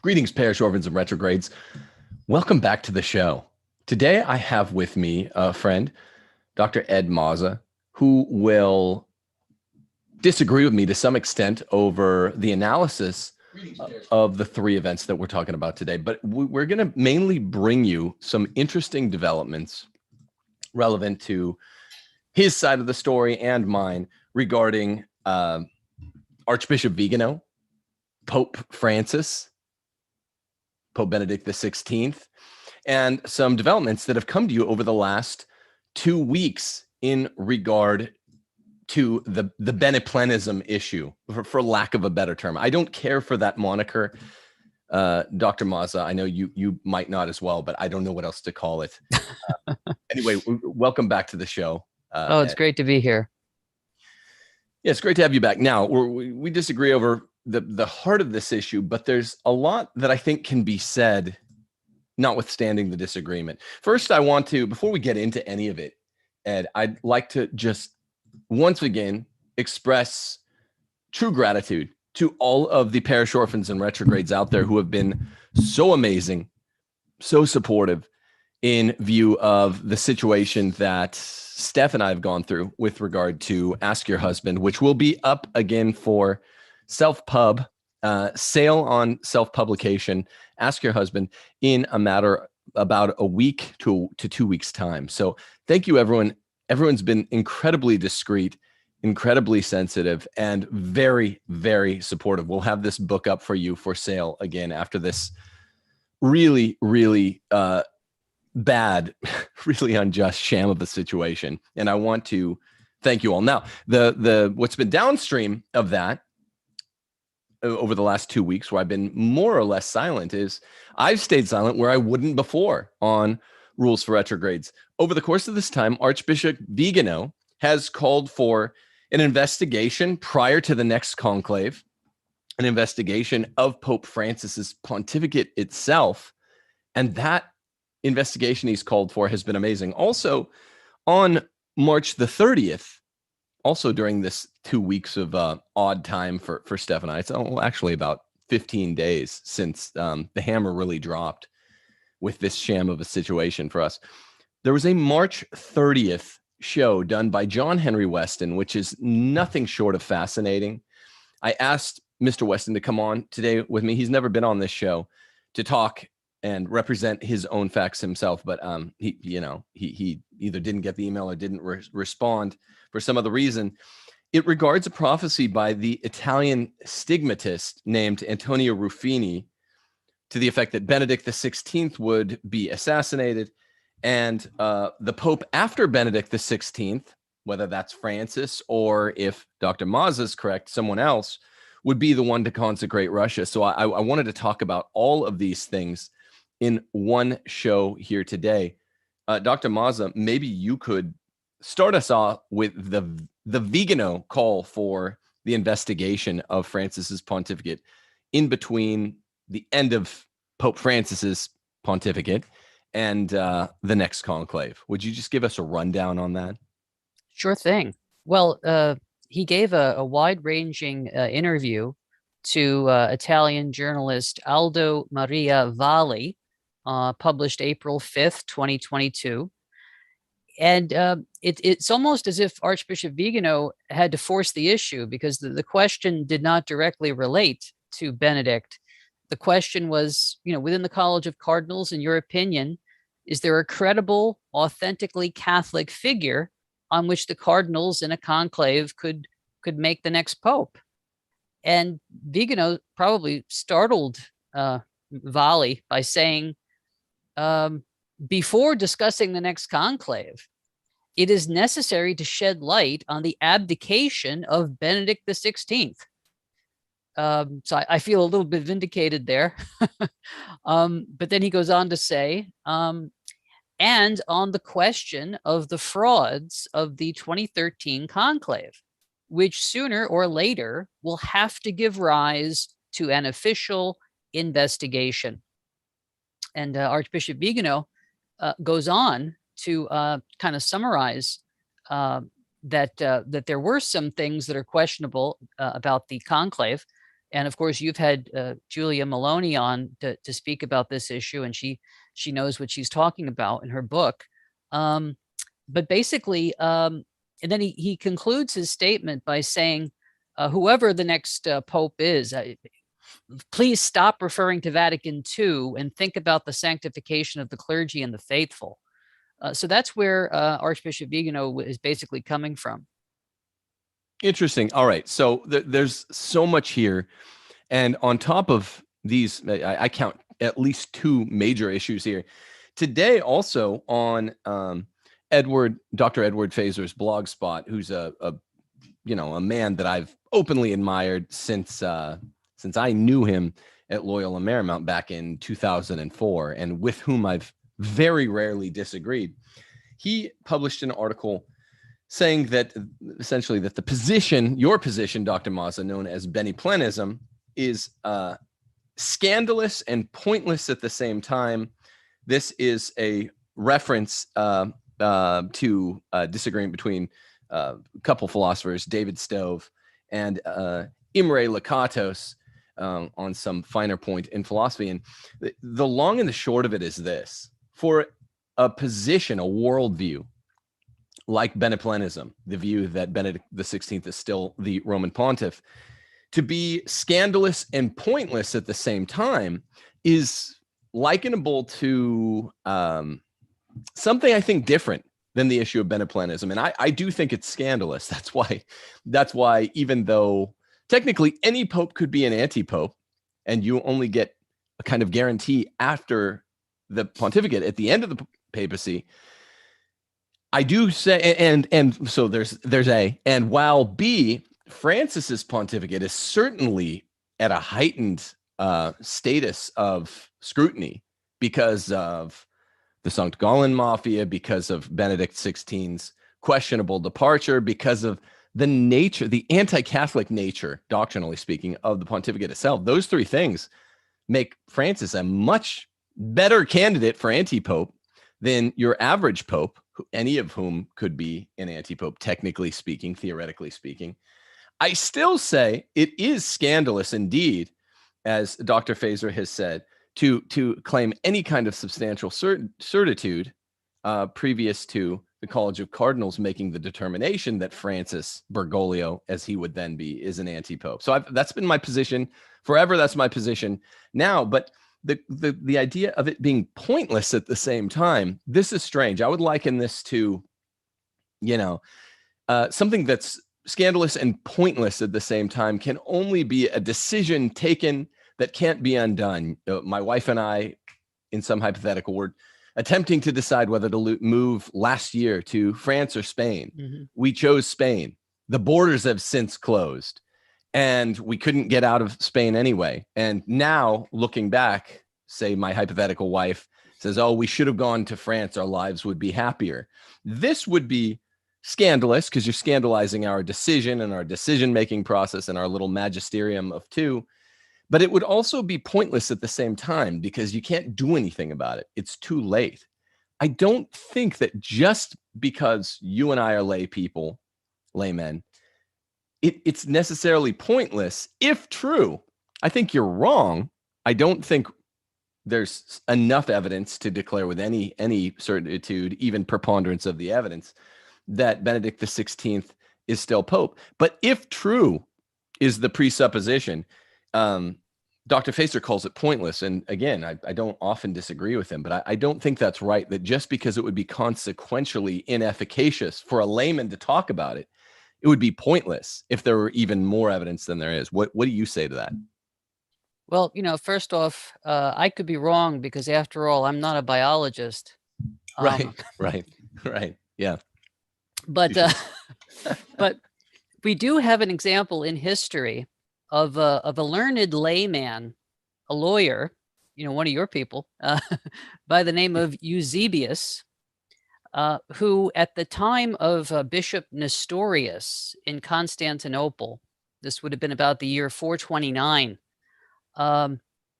Greetings, parish orphans and retrogrades. Welcome back to the show. Today, I have with me a friend, Dr. Ed Mazza, who will disagree with me to some extent over the analysis of the three events that we're talking about today. But we're going to mainly bring you some interesting developments relevant to his side of the story and mine regarding Archbishop Vigano, Pope Francis, Pope Benedict XVI, and some developments that have come to you over the last 2 weeks in regard to the Beniplenism issue, for lack of a better term. I don't care for that moniker, Dr. Mazza. I know you might not as well, but I don't know what else to call it. Anyway, welcome back to the show. It's great to be here. Yeah, it's great to have you back. Now, we disagree over the heart of this issue, but there's a lot that I think can be said, notwithstanding the disagreement. First, I want to, before we get into any of it, Ed, I'd like to just once again express true gratitude to all of the parish orphans and retrogrades out there who have been so amazing, so supportive in view of the situation that Steph and I have gone through with regard to Ask Your Husband, which will be up again for self-pub, sale on self-publication, Ask Your Husband, in a matter about a week to 2 weeks time. So thank you, everyone. Everyone's been incredibly discreet, incredibly sensitive, and very, very supportive. We'll have this book up for you for sale again after this really, really bad, really unjust sham of a situation. And I want to thank you all. Now, the what's been downstream of that over the last 2 weeks, where I've been more or less silent, is I've stayed silent where I wouldn't before on rules for retrogrades. Over the course of this time, Archbishop Vigano has called for an investigation prior to the next conclave, an investigation of Pope Francis's pontificate itself. And that investigation he's called for has been amazing. Also, on March the 30th, also during this 2 weeks of odd time for Steph and I, it's actually about 15 days since the hammer really dropped with this sham of a situation for us. There was a March 30th show done by John Henry Westen, which is nothing short of fascinating. I asked Mr. Weston to come on today with me. He's never been on this show to talk and represent his own facts himself, but he either didn't get the email or didn't respond for some other reason. It regards a prophecy by the Italian stigmatist named Antonio Ruffini to the effect that Benedict XVI would be assassinated, and the Pope after Benedict XVI, whether that's Francis or, if Dr. Mazza is correct, someone else, would be the one to consecrate Russia. So I wanted to talk about all of these things in one show here today. Dr. Mazza, maybe you could start us off with the Vigano call for the investigation of Francis's pontificate in between the end of Pope Francis's pontificate and the next conclave. Would you just give us a rundown on that? Sure thing. Well, he gave a wide-ranging interview to Italian journalist Aldo Maria Valli, published April 5th, 2022. And it's almost as if Archbishop Vigano had to force the issue, because the question did not directly relate to Benedict. The question was, within the College of Cardinals, in your opinion, is there a credible, authentically Catholic figure on which the cardinals in a conclave could make the next pope? And Vigano probably startled Valli by saying, before discussing the next conclave, it is necessary to shed light on the abdication of Benedict XVI. So I feel a little bit vindicated there. But then he goes on to say, and on the question of the frauds of the 2013 conclave, which sooner or later will have to give rise to an official investigation. And Archbishop Vigano goes on to kind of summarize that there were some things that are questionable about the conclave. And of course, you've had Julia Maloney on to speak about this issue, and she knows what she's talking about in her book. But basically, and then he concludes his statement by saying, whoever the next pope is, please stop referring to Vatican II and think about the sanctification of the clergy and the faithful. So that's where Archbishop Vigano is basically coming from. Interesting. All right. So there's so much here. And on top of these, I count at least two major issues here. Today, also on Dr. Edward Fazer's blog spot, who's a man that I've openly admired since I knew him at Loyola Marymount back in 2004, and with whom I've very rarely disagreed. He published an article saying that essentially that the position, your position, Dr. Mazza, known as Beniplenism, is scandalous and pointless at the same time. This is a reference to disagreement between a couple philosophers, David Stove and Imre Lakatos, on some finer point in philosophy. And the long and the short of it is this: for a position, a worldview like Beniplenism, the view that Benedict XVI is still the Roman pontiff, to be scandalous and pointless at the same time is likenable to something I think different than the issue of Beniplenism. And I do think it's scandalous. That's why even though technically any pope could be an anti-pope, and you only get a kind of guarantee after the pontificate at the end of the papacy, I do say, and so there's A, and while B, Francis's pontificate is certainly at a heightened status of scrutiny because of the St. Gallen Mafia, because of Benedict XVI's questionable departure, because of the nature, the anti-Catholic nature, doctrinally speaking, of the pontificate itself. Those three things make Francis a much better candidate for anti-pope than your average pope, any of whom could be an anti-pope, technically speaking, theoretically speaking. I still say it is scandalous indeed, as Dr. Fazer has said, to claim any kind of substantial certitude previous to the College of Cardinals making the determination that Francis Bergoglio, as he would then be, is an anti-pope. So that's been my position forever. That's my position now. But the idea of it being pointless at the same time, this is strange. I would liken this to, something that's scandalous and pointless at the same time can only be a decision taken that can't be undone. My wife and I, in some hypothetical, were attempting to decide whether to move last year to France or Spain. Mm-hmm. We chose Spain. The borders have since closed, and we couldn't get out of Spain anyway. And now, looking back, say my hypothetical wife says, oh, we should have gone to France. Our lives would be happier. This would be scandalous because you're scandalizing our decision and our decision-making process and our little magisterium of two. But it would also be pointless at the same time because you can't do anything about it. It's too late. I don't think that just because you and I are lay people, laymen, it's necessarily pointless. If true, I think you're wrong. I don't think there's enough evidence to declare with any certitude, even preponderance of the evidence, that Benedict XVI is still Pope. But if true is the presupposition, Dr. Fazer calls it pointless. And again, I don't often disagree with him, but I don't think that's right, that just because it would be consequentially inefficacious for a layman to talk about it, it would be pointless if there were even more evidence than there is. What do you say to that? Well, first off, I could be wrong because after all, I'm not a biologist. Right. Yeah. But but we do have an example in history of a learned layman, a lawyer, one of your people, by the name of Eusebius, who at the time of Bishop Nestorius in Constantinople, this would have been about the year 429,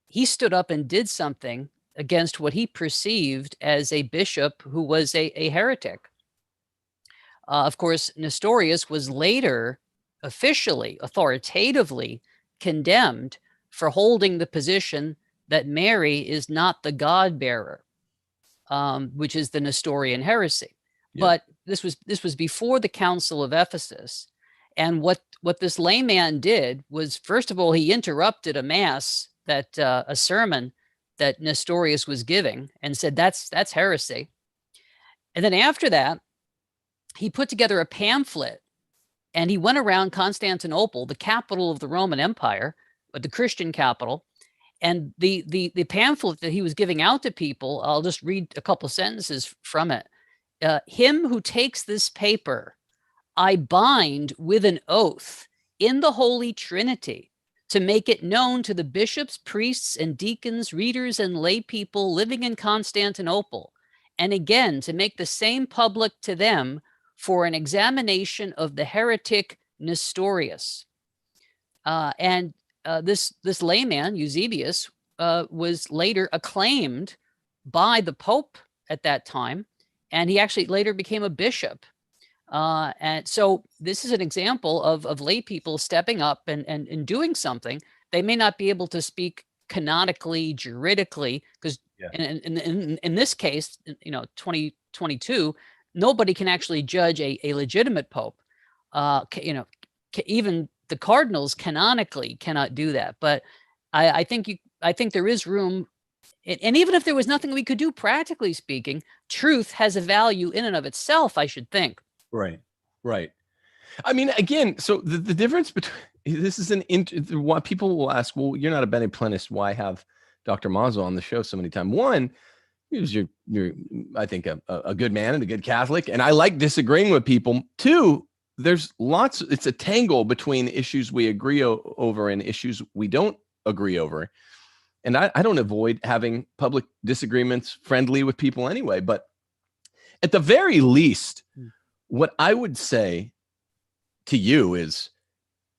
he stood up and did something against what he perceived as a bishop who was a heretic. Of course, Nestorius was later officially, authoritatively condemned for holding the position that Mary is not the God bearer, which is the Nestorian heresy. Yeah. But this was before the Council of Ephesus. And what this layman did was, first of all, he interrupted a mass, that a sermon that Nestorius was giving, and said, that's heresy. And then after that, he put together a pamphlet, and he went around Constantinople, the capital of the Roman Empire, but the Christian capital. And the pamphlet that he was giving out to people, I'll just read a couple sentences from it. Him who takes this paper, I bind with an oath in the Holy Trinity to make it known to the bishops, priests, and deacons, readers, and lay people living in Constantinople, and again to make the same public to them for an examination of the heretic Nestorius. This layman, Eusebius, was later acclaimed by the Pope at that time, and he actually later became a bishop. And so this is an example of lay people stepping up and doing something. They may not be able to speak canonically, juridically, because in this case, 2022, nobody can actually judge a legitimate pope. Even the cardinals canonically cannot do that. But I think there is room. And even if there was nothing we could do, practically speaking, truth has a value in and of itself, I should think. Right. I mean, again, so the difference between this is why people will ask, well, you're not a Beniplenist. Why have Dr. Mazza on the show so many times? One, he was I think a good man and a good Catholic, and I like disagreeing with people. Two, there's it's a tangle between issues we agree over and issues we don't agree over. And I don't avoid having public disagreements friendly with people anyway, but at the very least, what I would say to you is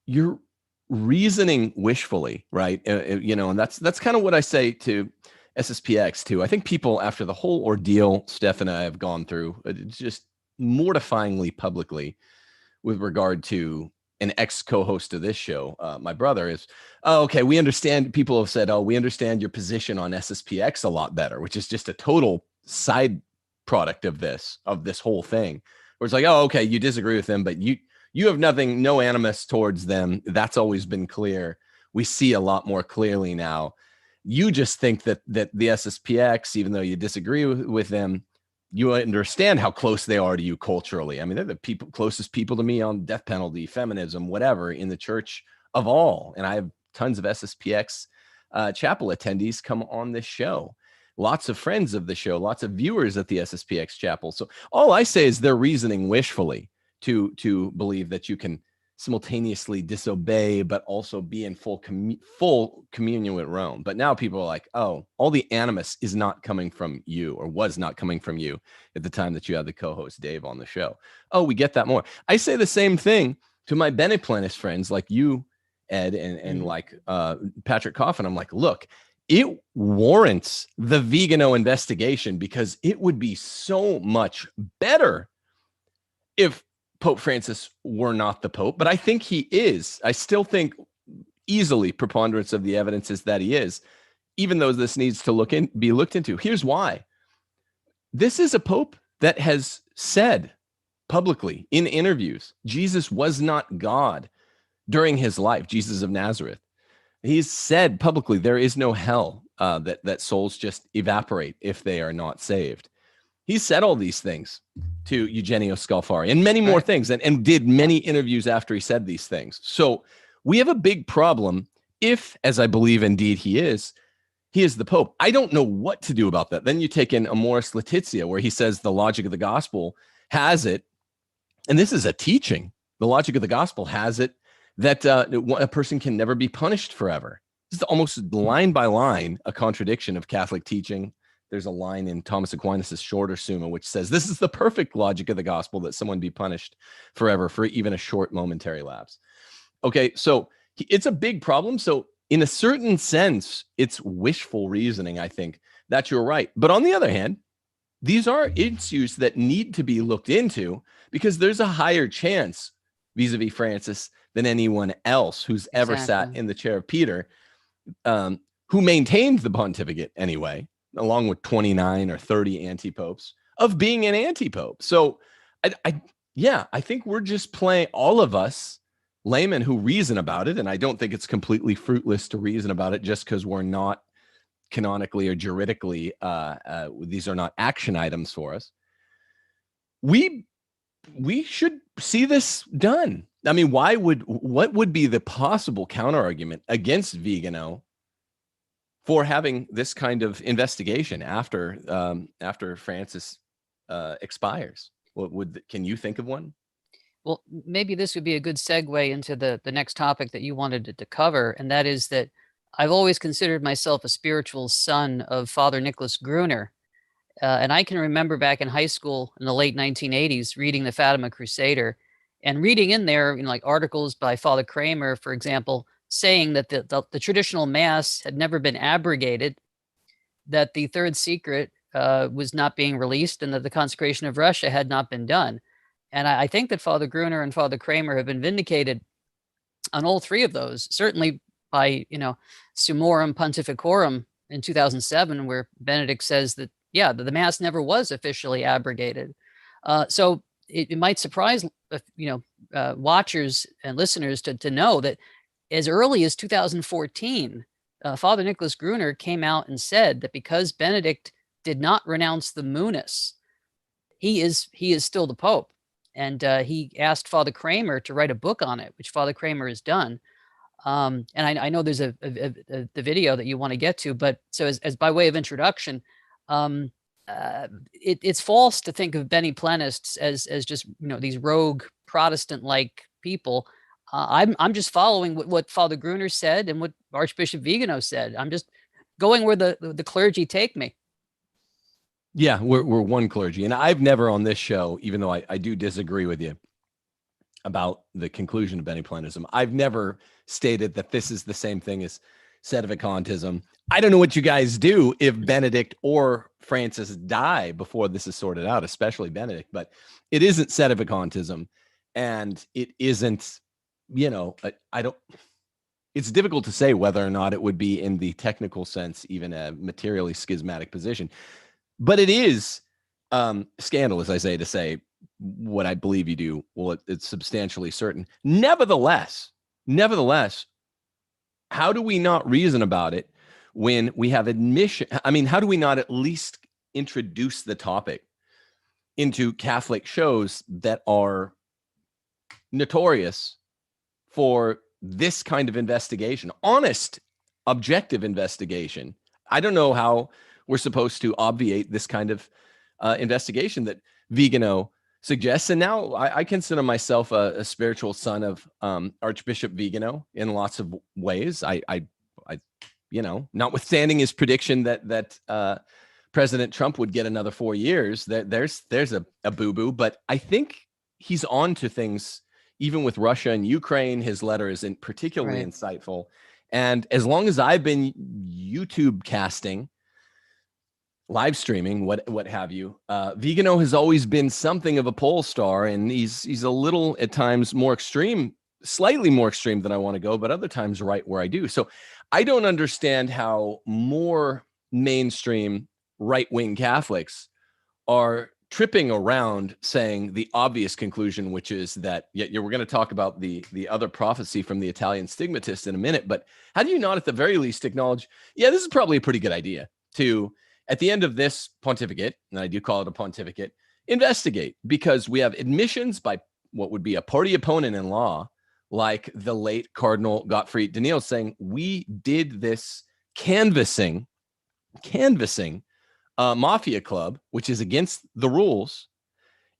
you're reasoning wishfully, right? And that's kind of what I say to SSPX too. I think people, after the whole ordeal Steph and I have gone through, it's just mortifyingly publicly with regard to an ex-co-host of this show, my brother, is, okay, we understand. People have said, we understand your position on SSPX a lot better, which is just a total side product of this whole thing. Where it's like, okay, you disagree with them, but you have no animus towards them. That's always been clear. We see a lot more clearly now. You just think that the SSPX, even though you disagree with them, you understand how close they are to you culturally. I mean, they're the closest people to me on death penalty, feminism, whatever, in the church of all. And I have tons of SSPX chapel attendees come on this show. Lots of friends of the show, lots of viewers at the SSPX chapel. So all I say is they're reasoning wishfully to believe that you can simultaneously disobey, but also be in full communion with Rome. But now people are like, all the animus is not coming from you, or was not coming from you at the time that you had the co-host Dave on the show. We get that more. I say the same thing to my Beniplenist friends like you, Ed, and like Patrick Coffin. I'm like, look, it warrants the Vigano investigation, because it would be so much better if Pope Francis were not the Pope. But I think he is. I still think easily preponderance of the evidence is that he is, even though this needs to be looked into. Here's why. This is a Pope that has said publicly in interviews, Jesus was not God during his life, Jesus of Nazareth. He's said publicly there is no hell, that souls just evaporate if they are not saved. He said all these things to Eugenio Scalfari and many more things, and did many interviews after he said these things. So we have a big problem if, as I believe indeed he is the Pope. I don't know what to do about that. Then you take in Amoris Laetitia, where he says the logic of the gospel has it, and this is a teaching, the logic of the gospel has it, that a person can never be punished forever. This is almost line by line a contradiction of Catholic teaching. There's a line in Thomas Aquinas' Shorter Summa which says this is the perfect logic of the gospel, that someone be punished forever for even a short momentary lapse. Okay, so it's a big problem. So in a certain sense, it's wishful reasoning, I think, that you're right. But on the other hand, these are issues that need to be looked into, because there's a higher chance vis-a-vis Francis than anyone else who's ever sat Exactly. in the chair of Peter, who maintained the pontificate anyway, along with 29 or 30 anti-popes, of being an anti-pope. So I think we're just playing, all of us laymen who reason about it, and I don't think it's completely fruitless to reason about it just because we're not canonically or juridically, these are not action items for us. We should see this done. I mean, what would be the possible counter argument against Vigano for having this kind of investigation after Francis expires? Can you think of one? Well, maybe this would be a good segue into the next topic that you wanted to cover, and that is that I've always considered myself a spiritual son of Father Nicholas Gruner. And I can remember back in high school in the late 1980s reading the Fatima Crusader and reading in there, like articles by Father Kramer, for example, saying that the traditional mass had never been abrogated, that the third secret was not being released, and that the consecration of Russia had not been done. And I think that Father Gruner and Father Kramer have been vindicated on all three of those, certainly by, Summorum Pontificorum in 2007, where Benedict says that, yeah, the Mass never was officially abrogated. So it might surprise, watchers and listeners to know that as early as 2014, Father Nicholas Gruner came out and said that because Benedict did not renounce the munus, he is still the Pope. And he asked Father Kramer to write a book on it, which Father Kramer has done. And I know there's the video that you want to get to, but so as by way of introduction, it's false to think of Beniplenists as just these rogue Protestant-like people. I'm just following what Father Gruner said and what Archbishop Vigano said. I'm just going where the clergy take me. Yeah, we're one clergy, and I've never on this show, even though I do disagree with you about the conclusion of Beniplenism, I've never stated that this is the same thing as sedevacantism. I don't know what you guys do if Benedict or Francis die before this is sorted out, especially Benedict, but it isn't sedevacantism, and it isn't, it's difficult to say whether or not it would be in the technical sense even a materially schismatic position. But it is scandalous, I say, to say what I believe you do. Well, it's substantially certain. Nevertheless, how do we not reason about it when we have admission? I mean, how do we not at least introduce the topic into Catholic shows that are notorious for this kind of investigation, honest, objective investigation? I don't know how we're supposed to obviate this kind of investigation that Vigano suggests. And now I consider myself a spiritual son of Archbishop Vigano in lots of ways. I notwithstanding his prediction that President Trump would get another 4 years, there's a boo-boo, but I think he's on to things, even with Russia and Ukraine. His letter is particularly insightful. And as long as I've been YouTube casting, live streaming, what have you, Vigano has always been something of a pole star, and he's a little at times more extreme, slightly more extreme than I want to go, but other times right where I do. So I don't understand how more mainstream right-wing Catholics are tripping around saying the obvious conclusion, which is that we're going to talk about the other prophecy from the Italian stigmatist in a minute, but how do you not at the very least acknowledge, this is probably a pretty good idea to, at the end of this pontificate, and I do call it a pontificate, investigate, because we have admissions by what would be a party opponent in law, like the late Cardinal Gottfried Daniel, saying we did this canvassing mafia club, which is against the rules.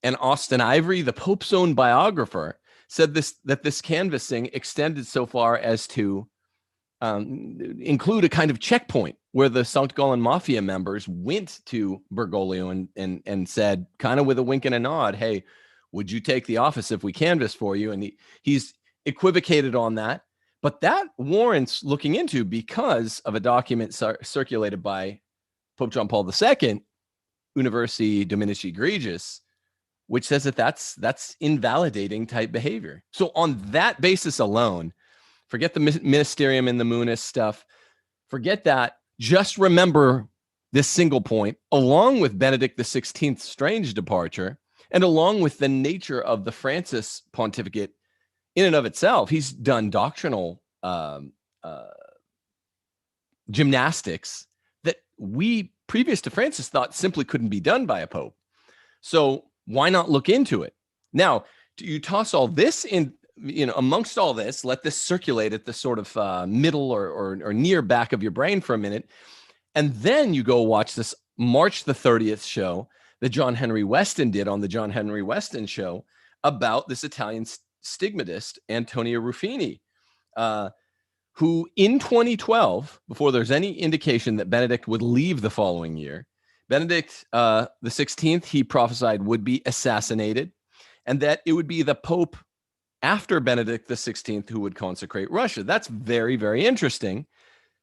And Austin Ivory, the Pope's own biographer, said that this canvassing extended so far as to include a kind of checkpoint where the St. Gallen Mafia members went to Bergoglio and said, kind of with a wink and a nod, hey, would you take the office if we canvass for you? And he's equivocated on that. But that warrants looking into because of a document circulated by Pope John Paul II, Universi Dominici Egregius, which says that that's invalidating type behavior. So on that basis alone, forget the ministerium and the moonist stuff. Forget that. Just remember this single point, along with Benedict XVI's strange departure, and along with the nature of the Francis pontificate in and of itself. He's done doctrinal gymnastics that we, previous to Francis, thought simply couldn't be done by a pope. So why not look into it? Now, you toss all this in, amongst all this, let this circulate at the sort of middle or near back of your brain for a minute. And then you go watch this March the 30th show that John Henry Westen did on the John Henry Westen show about this Italian stigmatist, Antonio Ruffini, who in 2012, before there's any indication that Benedict would leave the following year, Benedict the 16th, he prophesied would be assassinated, and that it would be the Pope after Benedict the 16th who would consecrate Russia. That's very, very interesting,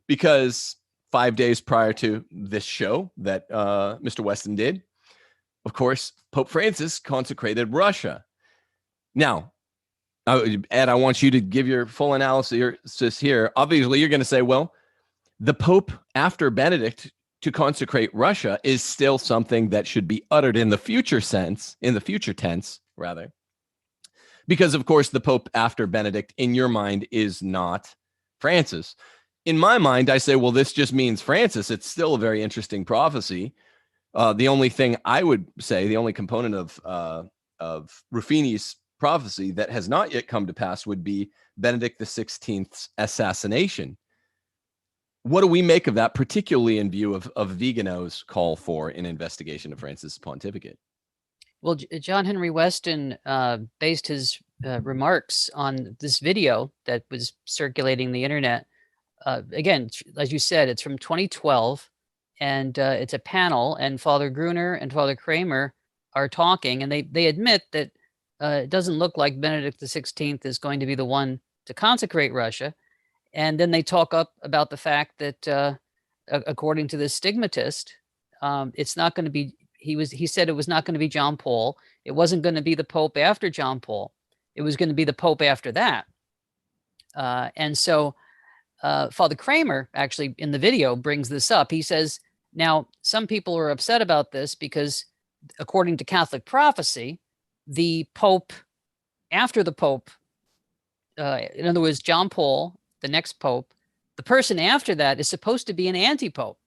because 5 days prior to this show that Mr. Weston did, of course, Pope Francis consecrated Russia. Now, Ed, I want you to give your full analysis here. Obviously, you're going to say, well, the Pope after Benedict to consecrate Russia is still something that should be uttered in the future tense, rather. Because, of course, the Pope after Benedict, in your mind, is not Francis. In my mind, I say, well, this just means Francis. It's still a very interesting prophecy. The only thing I would say, the only component of Ruffini's prophecy that has not yet come to pass would be Benedict XVI's assassination. What do we make of that, particularly in view of Vigano's call for an investigation of Francis' pontificate? Well, John Henry Westen based his remarks on this video that was circulating the internet. Again, as you said, it's from 2012, and it's a panel, and Father Gruner and Father Kramer are talking, and they admit that it doesn't look like Benedict XVI is going to be the one to consecrate Russia. And then they talk up about the fact that, according to this stigmatist, it's not going to be, he said it was not going to be John Paul. It wasn't going to be the Pope after John Paul. It was going to be the Pope after that. And so Father Kramer, actually, in the video, brings this up. He says, now, some people are upset about this because, according to Catholic prophecy, the Pope, after the Pope, in other words, John Paul, the next Pope, the person after that is supposed to be an anti-Pope.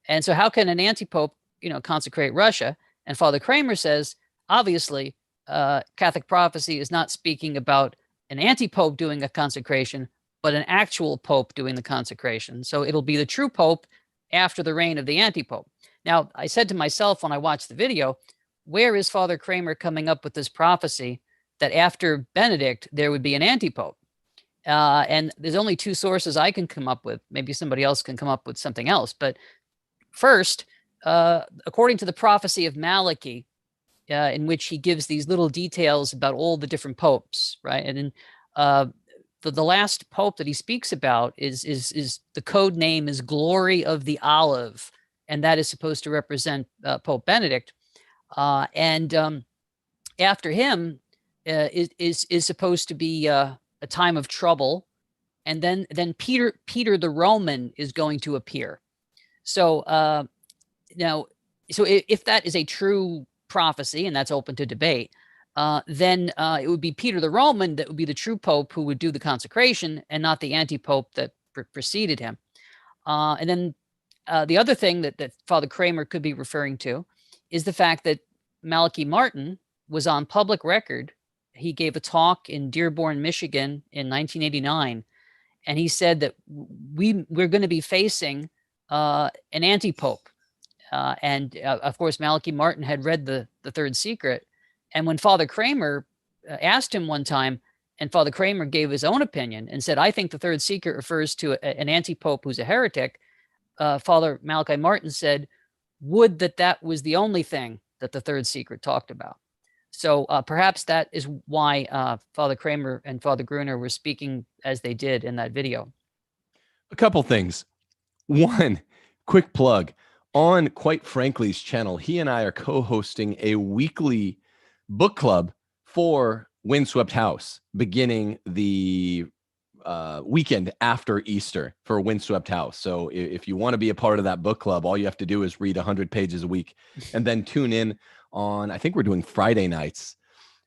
And so how can an anti-Pope, consecrate Russia? And Father Kramer says, obviously, Catholic prophecy is not speaking about an anti-Pope doing a consecration, but an actual Pope doing the consecration. So it'll be the true Pope after the reign of the anti-Pope. Now, I said to myself when I watched the video, where is Father Kramer coming up with this prophecy that after Benedict, there would be an anti-Pope? And there's only two sources I can come up with. Maybe somebody else can come up with something else. But first, according to the prophecy of Malachi, in which he gives these little details about all the different popes, right? And then the last pope that he speaks about is the code name is Glory of the Olive, and that is supposed to represent Pope Benedict. And after him is supposed to be a time of trouble, and then Peter the Roman is going to appear. So now, so if that is a true prophecy, and that's open to debate, then it would be Peter the Roman that would be the true pope who would do the consecration, and not the anti-pope that preceded him. And then the other thing that Father Kramer could be referring to is the fact that Malachi Martin was on public record. He gave a talk in Dearborn, Michigan in 1989, and he said that we're going to be facing an anti-pope. And of course, Malachi Martin had read the Third Secret. And when Father Kramer asked him one time, and Father Kramer gave his own opinion and said, I think the Third Secret refers to an anti-pope who's a heretic, Father Malachi Martin said, would that was the only thing that the Third Secret talked about. So perhaps that is why Father Kramer and Father Gruner were speaking as they did in that video. A couple things. One, quick plug. On Quite Frankly's channel, he and I are co-hosting a weekly book club for Windswept House, beginning the weekend after Easter for Windswept House. So if you want to be a part of that book club, all you have to do is read 100 pages a week and then tune in on, I think we're doing Friday nights,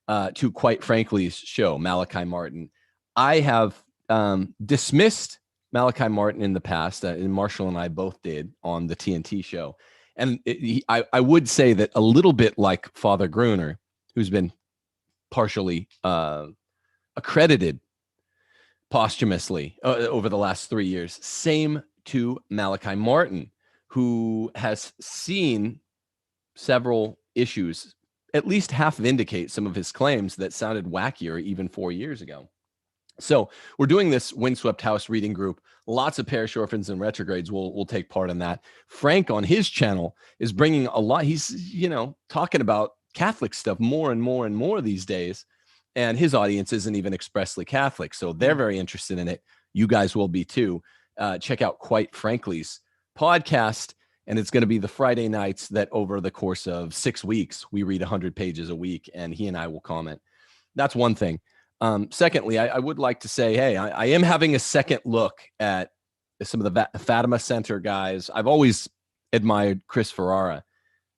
to Quite Frankly's show, Malachi Martin. I have dismissed Malachi Martin in the past, and Marshall and I both did on the TNT show. And I would say that a little bit like Father Gruner, who's been partially accredited posthumously over the last 3 years, same to Malachi Martin, who has seen several issues at least half vindicate some of his claims that sounded wackier even 4 years ago. So we're doing this Windswept House reading group. Lots of parish orphans and retrogrades will take part in that. Frank on his channel is bringing a lot. He's, talking about Catholic stuff more and more and more these days. And his audience isn't even expressly Catholic. So they're very interested in it. You guys will be too. Check out Quite Frankly's podcast. And it's going to be the Friday nights that over the course of 6 weeks, we read 100 pages a week, and he and I will comment. That's one thing. Secondly, I would like to say, hey, I am having a second look at some of the Fatima Center guys. I've always admired Chris Ferrara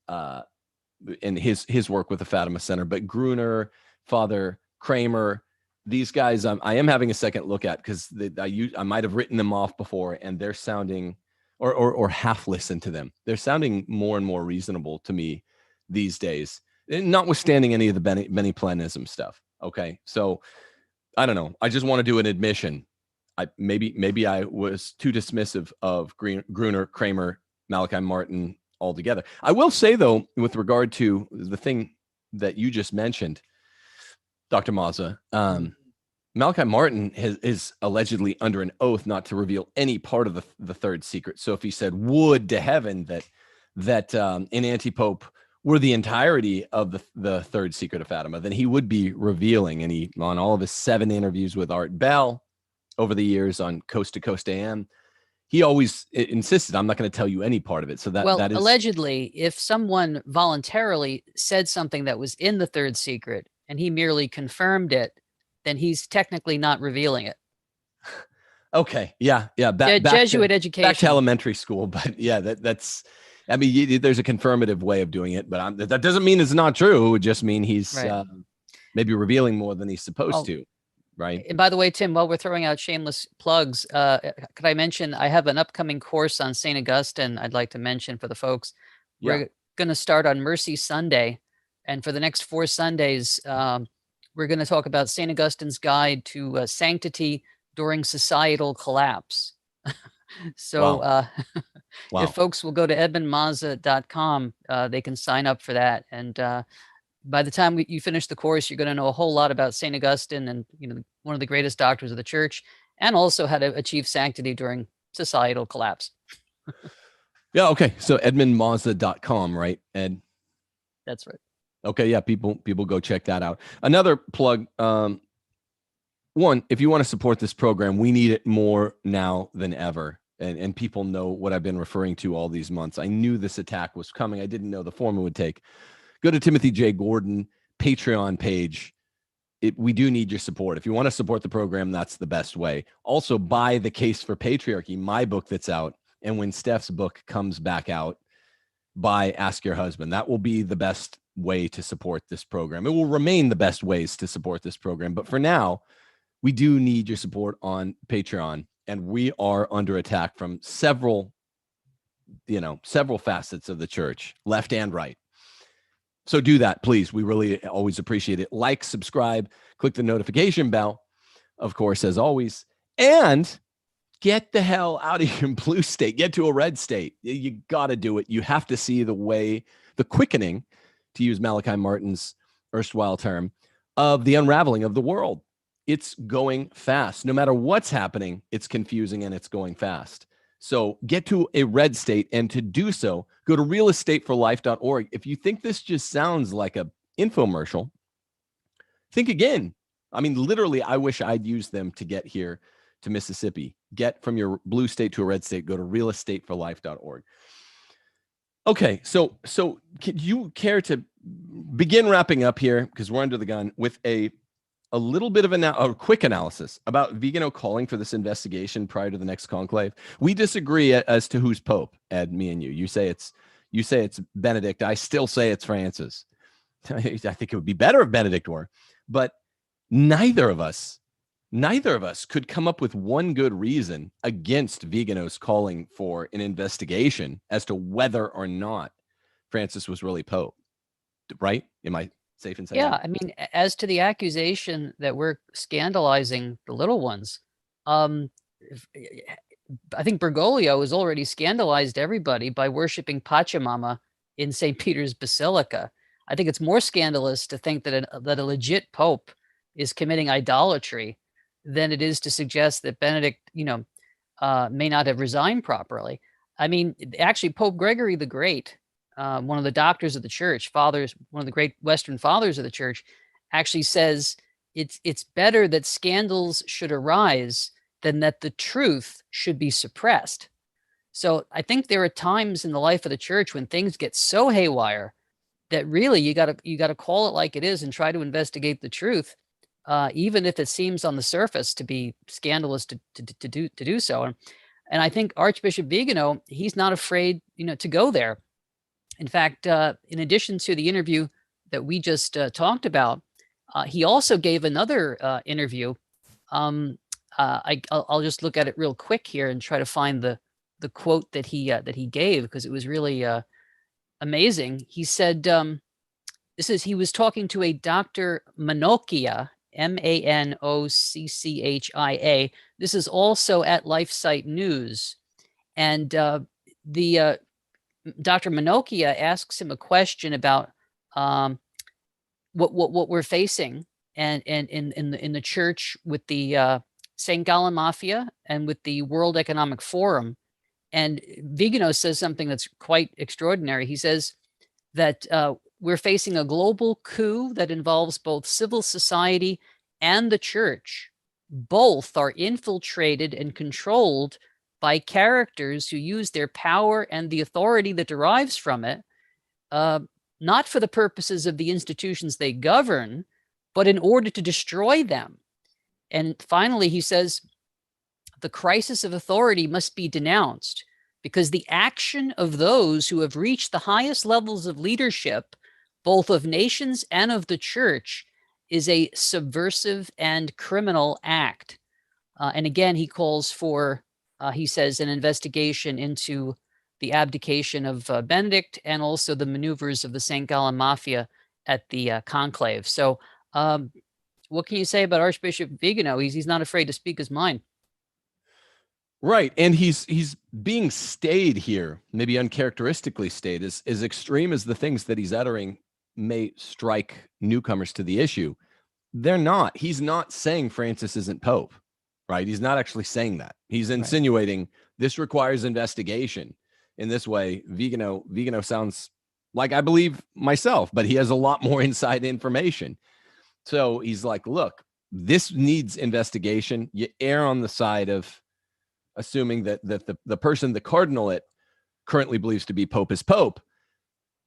and his work with the Fatima Center, but Gruner, Father Kramer, these guys, I am having a second look at, because I might have written them off before, and they're sounding, or half listen to them. They're sounding more and more reasonable to me these days, notwithstanding any of the Beniplenism stuff. Okay. So I don't know. I just want to do an admission. Maybe I was too dismissive of Gruner, Kramer, Malachi Martin altogether. I will say, though, with regard to the thing that you just mentioned, Dr. Mazza, Malachi Martin is allegedly under an oath not to reveal any part of the third secret. So if he said, would to heaven that in Antipope were the entirety of the third secret of Fatima, then he would be revealing. And he, on all of his 7 interviews with Art Bell over the years on Coast to Coast AM, he always insisted, I'm not going to tell you any part of it. So that is allegedly, if someone voluntarily said something that was in the third secret and he merely confirmed it, then he's technically not revealing it. Okay. Yeah. Jesuit education. Back to elementary school. But yeah, that's, I mean, there's a confirmative way of doing it, but that doesn't mean it's not true. It would just mean he's right. Maybe revealing more than he's supposed to. Right. And by the way, Tim, while we're throwing out shameless plugs, could I mention I have an upcoming course on St. Augustine I'd like to mention for the folks. Yeah. We're going to start on Mercy Sunday. And for the next 4 Sundays, we're going to talk about St. Augustine's guide to sanctity during societal collapse. So wow. If folks will go to edmundmazza.com, they can sign up for that. And by the time you finish the course, you're going to know a whole lot about St. Augustine and, one of the greatest doctors of the church, and also how to achieve sanctity during societal collapse. Yeah. Okay. So edmundmazza.com, right, Ed? That's right. Okay. Yeah. People go check that out. Another plug. One, if you want to support this program, we need it more now than ever. And people know what I've been referring to all these months. I knew this attack was coming. I didn't know the form it would take. Go to Timothy J. Gordon Patreon page. We do need your support. If you want to support the program, that's the best way. Also, buy The Case for Patriarchy, my book that's out. And when Steph's book comes back out, buy Ask Your Husband. That will be the best way to support this program. It will remain the best ways to support this program. But for now, we do need your support on Patreon. And we are under attack from several facets of the church, left and right. So do that, please. We really always appreciate it. Like, subscribe, click the notification bell, of course, as always, and get the hell out of your blue state. Get to a red state. You got to do it. You have to see the quickening, to use Malachi Martin's erstwhile term, of the unraveling of the world. It's going fast. No matter what's happening, it's confusing and it's going fast. So get to a red state, and to do so, go to realestateforlife.org. If you think this just sounds like a infomercial, think again. I mean, literally, I wish I'd used them to get here to Mississippi. Get from your blue state to a red state, go to realestateforlife.org. Okay, so can you care to begin wrapping up here, because we're under the gun, with a little bit of a quick analysis about Vigano calling for this investigation prior to the next conclave? We disagree as to who's Pope, Ed, me and you. You say it's Benedict. I still say it's Francis. I think it would be better if Benedict were, but neither of us could come up with one good reason against Vigano's calling for an investigation as to whether or not Francis was really Pope. Right? Am I safe in saying Yeah, that? I mean, as to the accusation that we're scandalizing the little ones, I think Bergoglio has already scandalized everybody by worshiping Pachamama in St. Peter's Basilica. I think it's more scandalous to think that a legit pope is committing idolatry than it is to suggest that Benedict, may not have resigned properly. I mean, actually, Pope Gregory the Great, one of the doctors of the church, one of the great Western fathers of the church, actually says it's better that scandals should arise than that the truth should be suppressed. So I think there are times in the life of the church when things get so haywire that really you gotta call it like it is and try to investigate the truth, even if it seems on the surface to be scandalous to do so. And I think Archbishop Vigano, he's not afraid, to go there. In fact, in addition to the interview that we just talked about, he also gave another interview. I'll just look at it real quick here and try to find the quote that he gave, because it was really amazing. He said, he was talking to a Dr. Manocchia, Manochchia. This is also at LifeSite News. And the Dr. Manocchia asks him a question about what we're facing and in the church with the St. Gallen Mafia and with the World Economic Forum. And Vigano says something that's quite extraordinary. He says that we're facing a global coup that involves both civil society and the church. Both are infiltrated and controlled by characters who use their power and the authority that derives from it, not for the purposes of the institutions they govern, but in order to destroy them. And finally, he says, the crisis of authority must be denounced because the action of those who have reached the highest levels of leadership, both of nations and of the church, is a subversive and criminal act. And again, he calls for, he says, an investigation into the abdication of Benedict and also the maneuvers of the St. Gallen Mafia at the conclave. So what can you say about Archbishop Vigano? He's not afraid to speak his mind. Right. And he's being staid here, maybe uncharacteristically staid, as extreme as the things that he's uttering may strike newcomers to the issue. They're not. He's not saying Francis isn't Pope, right? He's not actually saying that. He's insinuating this requires investigation. In this way, Vigano sounds like I believe myself, but he has a lot more inside information. So he's like, look, this needs investigation. You err on the side of assuming that the person, the cardinalate, currently believes to be Pope is Pope.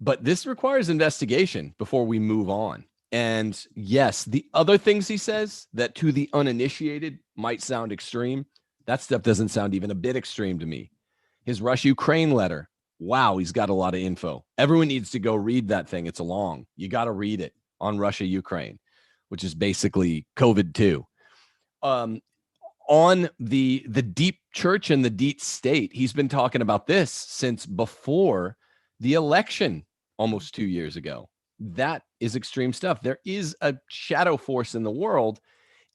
But this requires investigation before we move on. And yes, the other things he says that to the uninitiated might sound extreme, that stuff doesn't sound even a bit extreme to me. His Russia-Ukraine letter, wow, he's got a lot of info. Everyone needs to go read that thing. It's long. You got to read it on Russia-Ukraine, which is basically COVID too. On the deep church and the deep state, he's been talking about this since before the election almost 2 years ago. That is extreme stuff. There is a shadow force in the world,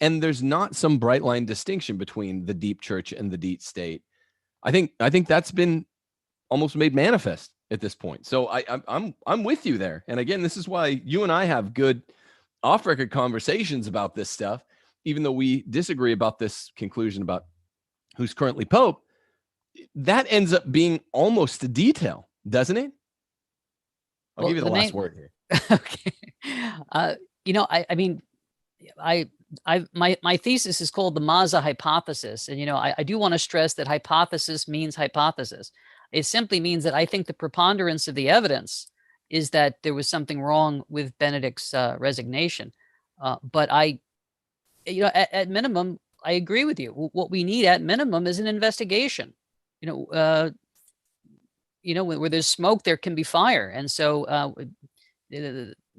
and there's not some bright line distinction between the deep church and the deep state. I think that's been almost made manifest at this point. So I'm with you there. And again, this is why you and I have good off-record conversations about this stuff, even though we disagree about this conclusion about who's currently Pope. That ends up being almost a detail, doesn't it? I'll give you the last word here. Okay. I mean, my thesis is called the Mazza hypothesis. And, I do want to stress that hypothesis means hypothesis. It simply means that I think the preponderance of the evidence is that there was something wrong with Benedict's resignation. But at minimum, I agree with you. What we need at minimum is an investigation. Where there's smoke, there can be fire. And so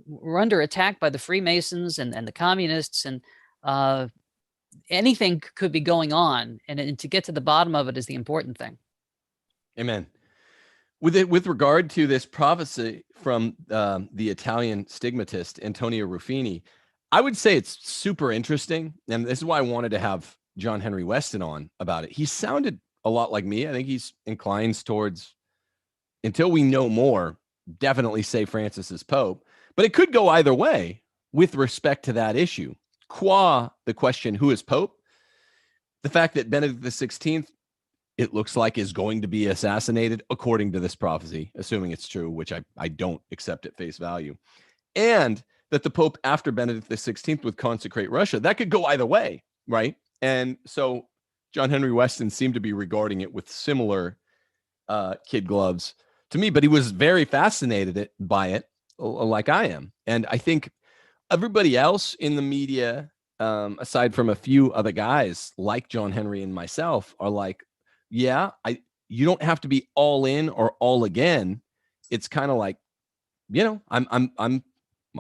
we're under attack by the Freemasons and the communists, and anything could be going on. And to get to the bottom of it is the important thing. Amen. With regard to this prophecy from the Italian stigmatist Antonio Ruffini, I would say it's super interesting. And this is why I wanted to have John Henry Westen on about it. He sounded a lot like me. I think he's inclines towards, until we know more, definitely say Francis is Pope. But it could go either way with respect to that issue. Qua the question, who is Pope? The fact that Benedict XVI, it looks like, is going to be assassinated, according to this prophecy, assuming it's true, which I don't accept at face value. And that the Pope after Benedict XVI would consecrate Russia. That could go either way, right? And so John Henry Westen seemed to be regarding it with similar kid gloves to me, but he was very fascinated by it, like I am. And I think everybody else in the media, aside from a few other guys like John Henry and myself, are like, yeah, you don't have to be all in or all again. It's kind of like,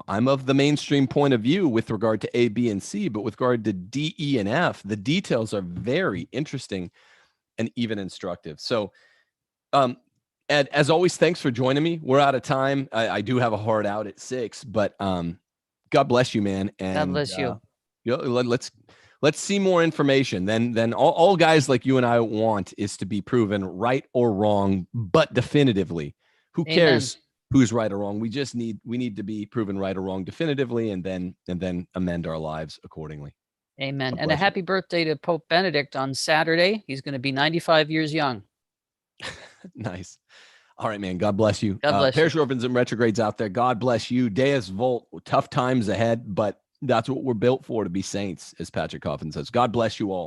I'm of the mainstream point of view with regard to A, B, and C, but with regard to D, E, and F, the details are very interesting and even instructive. So, Ed, as always, thanks for joining me. We're out of time. I do have a hard out at 6, but God bless you, man. And God bless you. Let's see more information. Then all guys like you and I want is to be proven right or wrong, but definitively. Who cares who's right or wrong? We need to be proven right or wrong definitively, and then amend our lives accordingly. Amen. And a happy birthday to Pope Benedict on Saturday. He's going to be 95 years young. Nice. All right, man. God bless you. God bless Parish orphans and retrogrades out there. God bless you. Deus Volt. Tough times ahead, but that's what we're built for, to be saints, as Patrick Coffin says. God bless you all.